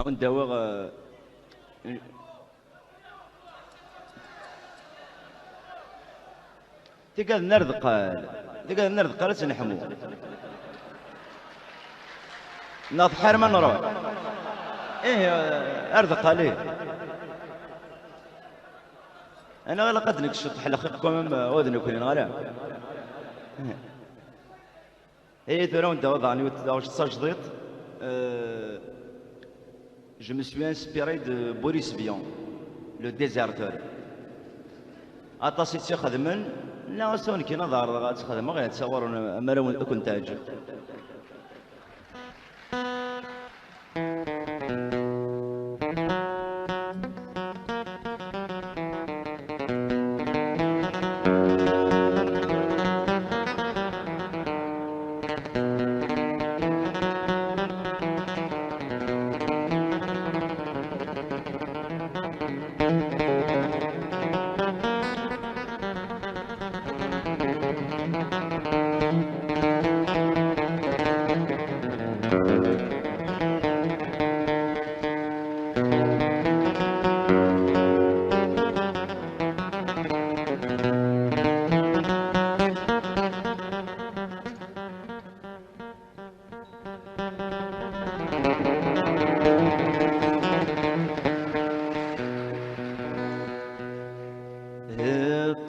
وندوغ تقال نرد قال سنحمو ناض حرمة نروح ايه ارزق عليه. انا غير قد نكشط حلقكم وذنكم غلا ايه ترى وانت وضعني واش تصاجديت. Je me suis inspiré de Boris Vian, le déserteur. أطاسي تخدمن لا سون كي نظهر غاتخدم غير تصور اما لو كنت تعجب.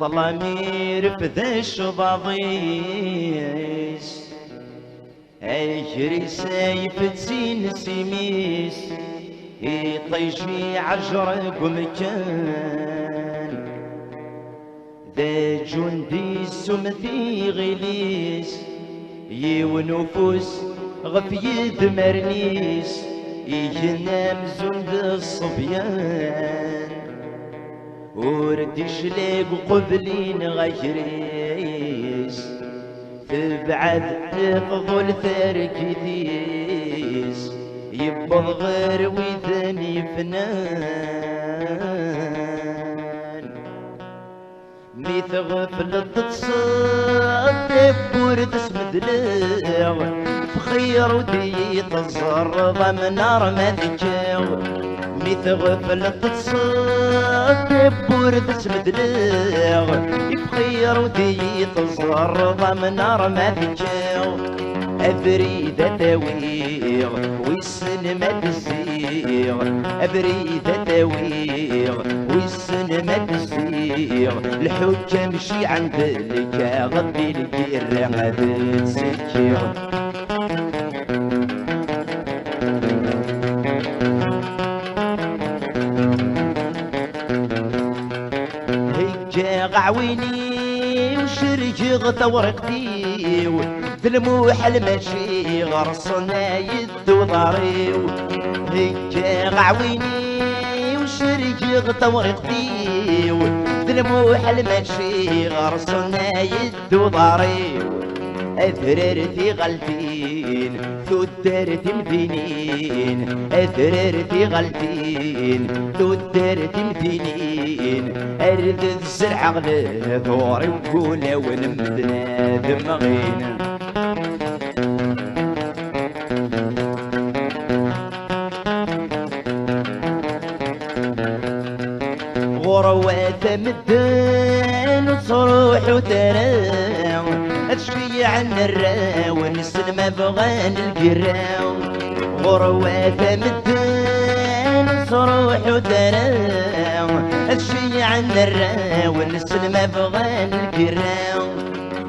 طلامير بذش ضاضيس اجري سايف تزين سيميس يطيشي عجرق مكان ذا جندي سمثي غليس يونفوس غف يدمرنيس ينام زند الصبيان وردش ليق قبلين غجريس تبعد تفضل ثركتيس يبض غير وثاني فنان ميثغفل تتصدق ورد اسمدلاو بخير ودي تزرض من نار ما ذكاو ميثغفل تتصدق ورد اسمدلاو بخير ودي تزرض من نار ما ذكاو أبريد تويغ والسن ما تزيغ أبريد تويغ والسن ما تزيغ الحجة مشي عند لك غطي لك الرغد تسكيغ هيجا غعويني وشرجي غتورقتيو ذلموح المشي غرصنا يد وضاريو هيجا غعويني وشرجي غتورقتيو ذلموح المشي غرصنا يد وضاريو أثررتي غلفين ثدرتي مدينين أثررتي غلفين ثدرتي مدينين أرد الزرع غدا ثوري وكولا ونمدنا دمغين غروات مدن وصروح وتراو اشفي عن الراو نسلم بغان القراو غروات مدن صروح وتراو اشفي عن الراو نسلم بغان القراو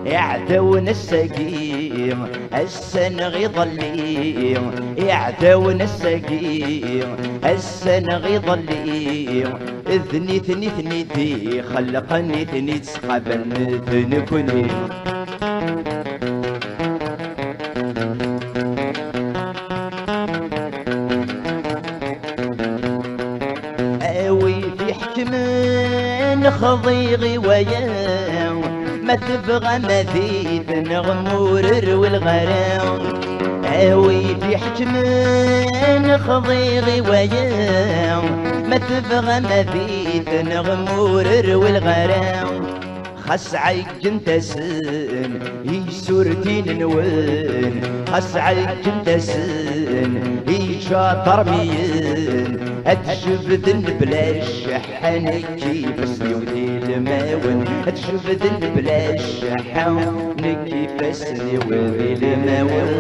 يعدون السقيم السنغ يضليم يعدون السقيم السنغ يضليم اذني ثني ثني ذي خلقني ثني تسقبن ذنكني اوي في حكمن خضيغي وياو ما تبغى مذيد نغمور والغراو اوي في حكمن خضيغي وياو ما تبغى مذيد نغمور والغراو خاص عيك تسن يسور دين نوين خاص عيك تسن يشاطر مين اتشفدن بلا شحنكي بس يودي الماون اتشفدن بلا شحنكي بس يودي الماون